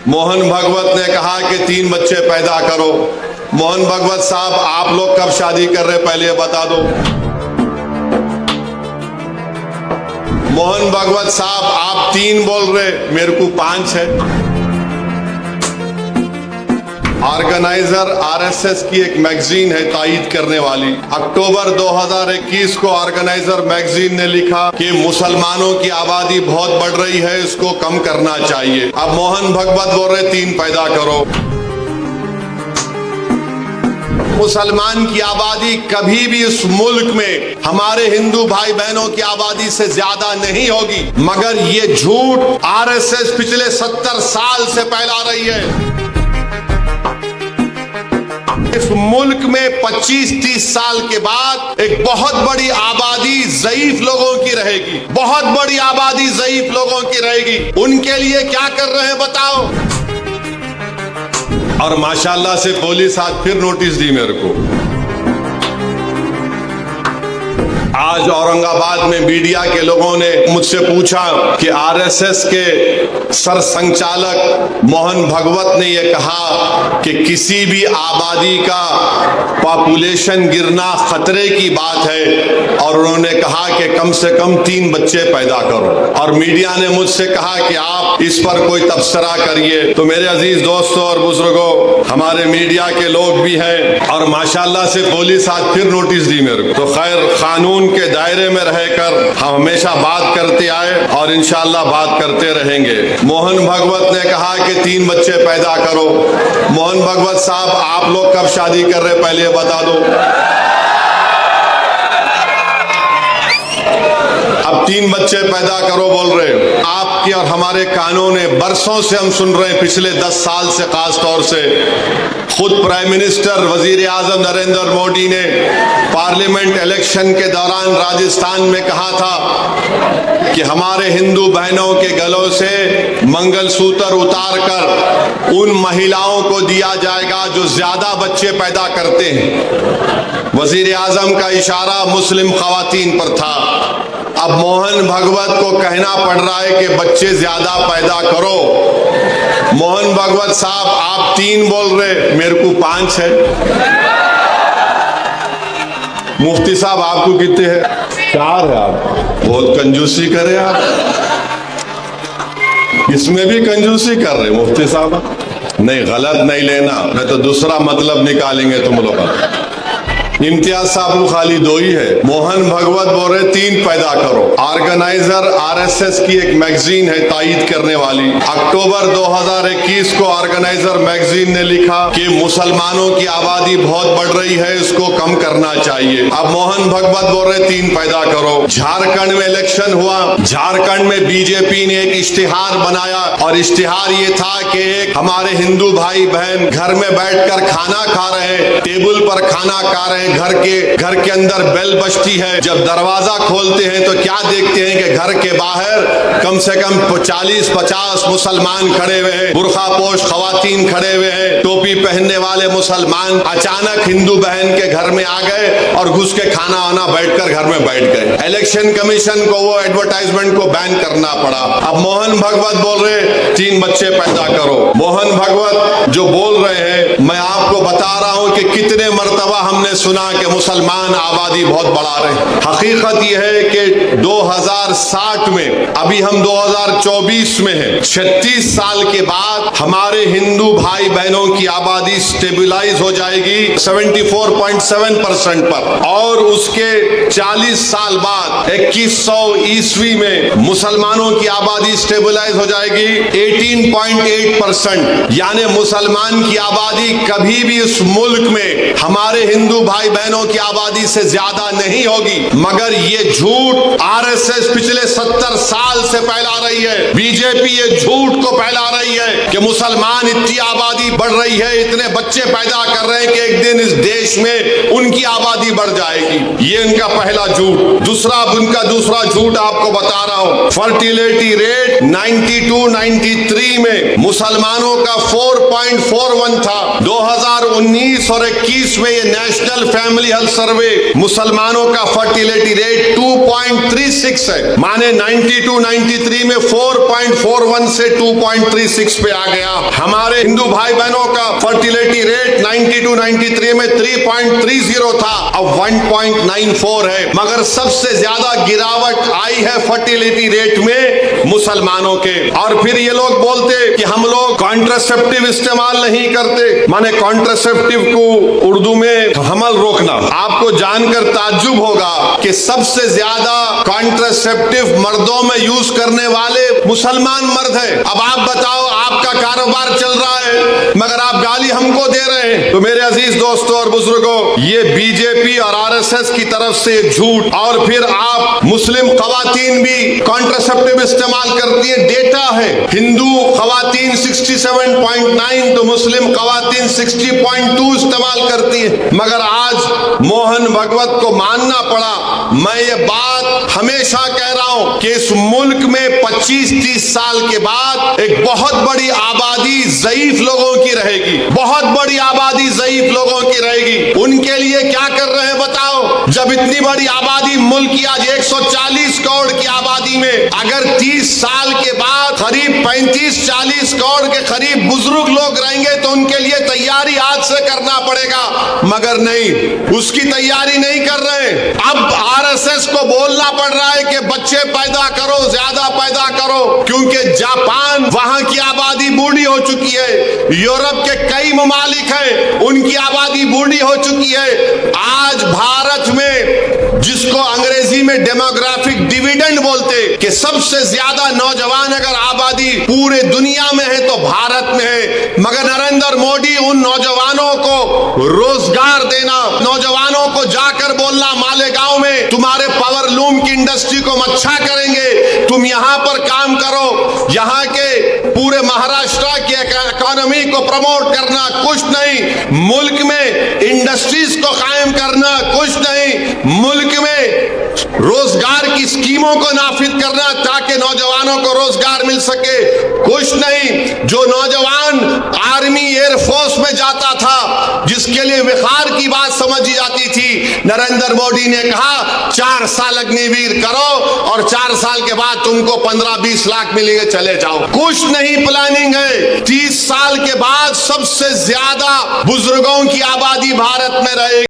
मोहन भगवत ने कहा कि 3 बच्चे पैदा करो। मोहन भगवत साहब, आप लोग कब शादी कर रहे पहले ये बता दो। मोहन भगवत साहब, आप 3 बोल रहे, मेरे को 5 है। ऑर्गेनाइजर आरएसएस की एक मैगजीन है तायीद करने वाली। अक्टूबर 2021 को ऑर्गेनाइजर मैगजीन ने लिखा कि मुसलमानों की आबादी बहुत बढ़ रही है, इसको कम करना चाहिए। अब मोहन भगवत बोल रहे 3 पैदा करो। मुसलमान की आबादी कभी भी इस मुल्क में हमारे हिंदू भाई बहनों की आबादी से ज्यादा नहीं होगी, मगर ये झूठ आरएसएस पिछले 70 साल से फैला रही है। इस मुल्क में 25-30 साल के बाद एक बहुत बड़ी आबादी ज़ईफ लोगों की रहेगी, बहुत बड़ी आबादी ज़ईफ लोगों की रहेगी। उनके लिए क्या कर रहे हैं बताओ। और माशाल्लाह से पुलिस आज फिर नोटिस दी मेरे को। आज औरंगाबाद में मीडिया के लोगों ने मुझसे पूछा कि आरएसएस के सरसंचालक मोहन भगवत ने यह कहा कि किसी भी आबादी का पॉपुलेशन गिरना खतरे की बात है, और उन्होंने कहा कि कम से कम 3 बच्चे पैदा करो। और मीडिया ने मुझसे कहा कि आप इस पर कोई तबसरा करिए। तो मेरे अजीज दोस्तों और बुजुर्गों, हमारे मीडिया के लोग भी हैं, और माशाल्लाह से पुलिस आज फिर नोटिस दी मेरे को। तो खैर, कानून के दायरे में रहकर हम हमेशा बात करते आए और इंशाअल्लाह बात करते रहेंगे। मोहन भगवत ने कहा कि 3 बच्चे पैदा करो। मोहन भगवत साहब, आप लोग कब शादी कर रहे पहले ये बता दो। अब 3 बच्चे पैदा करो बोल रहे। आपके और हमारे कानून है, बरसों से हम सुन रहे हैं, पिछले 10 साल से खास तौर से। खुद प्राइम मिनिस्टर वजीर आजम नरेंद्र मोदी ने पार्लियामेंट इलेक्शन के दौरान राजस्थान में कहा था कि हमारे हिंदू बहनों के गलों से मंगलसूत्र उतार कर उन महिलाओं को दिया जाएगा जो ज्यादा बच्चे पैदा करते हैं। वजीर आजम का इशारा मुस्लिम खवातीन पर था। अब मोहन भगवत को कहना पड़ रहा है कि बच्चे ज्यादा पैदा करो। मोहन भगवत साहब, आप 3 बोल रहे, मेरे को 5 है। मुफ्ती साहब, आपको कितने हैं? 4 है। आप बहुत कंजूसी करे आप, इसमें भी कंजूसी कर रहे मुफ्ती साहब। नहीं, गलत नहीं लेना, नहीं तो दूसरा मतलब निकालेंगे तुम लोग। इम्तियाज साहब को खाली 2 ही है। मोहन भगवत बोल रहे 3 पैदा करो। ऑर्गेनाइजर आरएसएस की एक मैगजीन है तायीद करने वाली। अक्टूबर 2021 को ऑर्गेनाइजर मैगजीन ने लिखा कि मुसलमानों की आबादी बहुत बढ़ रही है, इसको कम करना चाहिए। अब मोहन भगवत बोल रहे 3 पैदा करो। झारखंड में इलेक्शन हुआ। झारखंड में बीजेपी ने एक इश्तिहार बनाया, और इश्तिहार ये था कि एक हमारे हिंदू भाई बहन घर में बैठकर खाना खा रहे, टेबल पर खाना खा रहे, घर के अंदर बेल बजती है। जब दरवाजा खोलते हैं तो क्या देखते हैं कि घर के बाहर कम से कम 40-50 मुसलमान खड़े हुए हैं, बुर्खा पोश खवातीन खड़े हुए हैं, टोपी पहनने वाले मुसलमान अचानक हिंदू बहन के घर में आ गए और घुस के खाना वाना बैठकर घर में बैठ गए। इलेक्शन कमीशन को वो एडवर्टाइजमेंट को बैन करना पड़ा। अब मोहन भगवत बोल रहे 3 बच्चे पैदा करो। मोहन भगवत जो बोल रहे हैं, मैं आपको बता रहा हूं कि कितने मर्तबा हमने सुना कि मुसलमान आबादी बहुत बढ़ा रहे। हकीकत यह है कि 2060 में, अभी हम 2024 में हैं, 36 साल के बाद हमारे हिंदू भाई बहनों की आबादी स्टेबलाइज हो जाएगी 74.7% पर, और उसके 40 साल बाद 2100 ईस्वी में मुसलमानों की आबादी स्टेबलाइज हो जाएगी 18.8%। यानी मुसलमान की आबादी कभी भी इस मुल्क में हमारे हिंदू भाई बहनों की आबादी से ज्यादा नहीं होगी, मगर ये झूठ आरएसएस पिछले 70 साल से फैला रही है। बीजेपी ये झूठ को फैला रही है कि मुसलमान इतनी आबादी बढ़ रही है, इतने बच्चे पैदा कर रहे हैं कि एक दिन इस देश में उनकी आबादी बढ़ जाएगी। ये इनका पहला झूठ। उनका दूसरा झूठ आपको बता रहा हूं। फर्टिलिटी रेट 92-93 में मुसलमानों का 4.41 था। 2019 और 21 में ये नेशनल फैमिली हेल्थ सर्वे मुसलमानों का फर्टिलिटी रेट 2.36 है। माने 92-93 में 4.41 से 2.36 पे आ गया। गया। हमारे हिंदू भाई बहनों का फर्टिलिटी रेट 92-93 में 3.30 था, अब 1.94 है। मगर सबसे ज्यादा गिरावट आई है फर्टिलिटी रेट में मुसलमानों के। और फिर ये लोग बोलते कि हम लोग कॉन्ट्रासेप्टिव इस्तेमाल नहीं करते, माने कॉन्ट्रासेप्टिव को उर्दू में हमल रोकना। आपको जानकर ताज्जुब होगा कि सबसे ज्यादा कॉन्ट्रासेप्टिव मर्दों में यूज करने वाले मुसलमान मर्द हैं। अब आप बताओ, आपका कारोबार चल रहा है मगर आप गाली हमको दे रहे हैं। तो मेरे अजीज दोस्तों और बुजुर्गों, ये बीजेपी और आरएसएस की तरफ से झूठ। और फिर आप मुस्लिम खवातीन भी कॉन्ट्रासेप्टिव इस्तेमाल करती है, डेटा है। हिंदू खवातीन 67.9 तो मुस्लिम खवातीन 60.2 इस्तेमाल करती है। मगर आज मोहन भगवत को मानना पड़ा। मैं ये बात हमेशा कह रहा हूं कि इस मुल्क में 25-30 साल के बाद एक बहुत बड़ी आबादी ज़ईफ लोगों की रहेगी, बहुत बड़ी आबादी ज़ईफ लोगों की रहेगी। उनके लिए क्या कर रहे हैं बताओ? जब इतनी बड़ी आबादी मुल्क की आज 140 करोड़ की आबादी में अगर 30 साल के बाद करीब 35-40 करोड़ के करीब बुजुर्ग लोग रहेंगे तो उनके लिए तैयारी आज से करना पड़ेगा। मगर नहीं, उसकी तैयारी नहीं कर रहे। अब आरएसएस को बोलना पड़ रहा है कि बच्चे पैदा करो, ज्यादा पैदा करो, क्योंकि जापान वहां की आबादी बूढ़ी हो चुकी है। यूरोप के कई ममालिक हैं, उनकी आबादी बूढ़ी हो चुकी है। आज भारत में, जिसको अंग्रेजी में डेमोग्राफिक डिविडेंड बोलते, कि सबसे ज्यादा नौजवान अगर आबादी पूरे दुनिया में है तो भारत में है। मगर नरेंद्र मोदी उन नौजवानों को रोजगार देना, नौजवानों को जाकर बोलना मालेगांव में तुम्हारे पावरलूम की इंडस्ट्री को हम अच्छा करेंगे, तुम यहां पर काम करो। यहां के पूरे महाराष्ट्र की इकोनॉमी को प्रमोट करना, कुछ नहीं। मुल्क में इंडस्ट्रीज को कायम करना, कुछ नहीं। मुल्क में रोजगार की स्कीमों को नाफिज करना ताकि नौजवानों को रोजगार मिल सके, कुछ नहीं। जो नौजवान आर्मी एयरफोर्स में जाता था, जिसके लिए विखार की बात समझी जाती थी, नरेंद्र मोदी ने कहा 4 साल अग्निवीर करो और 4 साल के बाद तुमको 15-20 लाख मिलेंगे, चले जाओ। कुछ नहीं प्लानिंग है। 30 साल के बाद सबसे ज्यादा बुजुर्गों की आबादी भारत में रहेगी।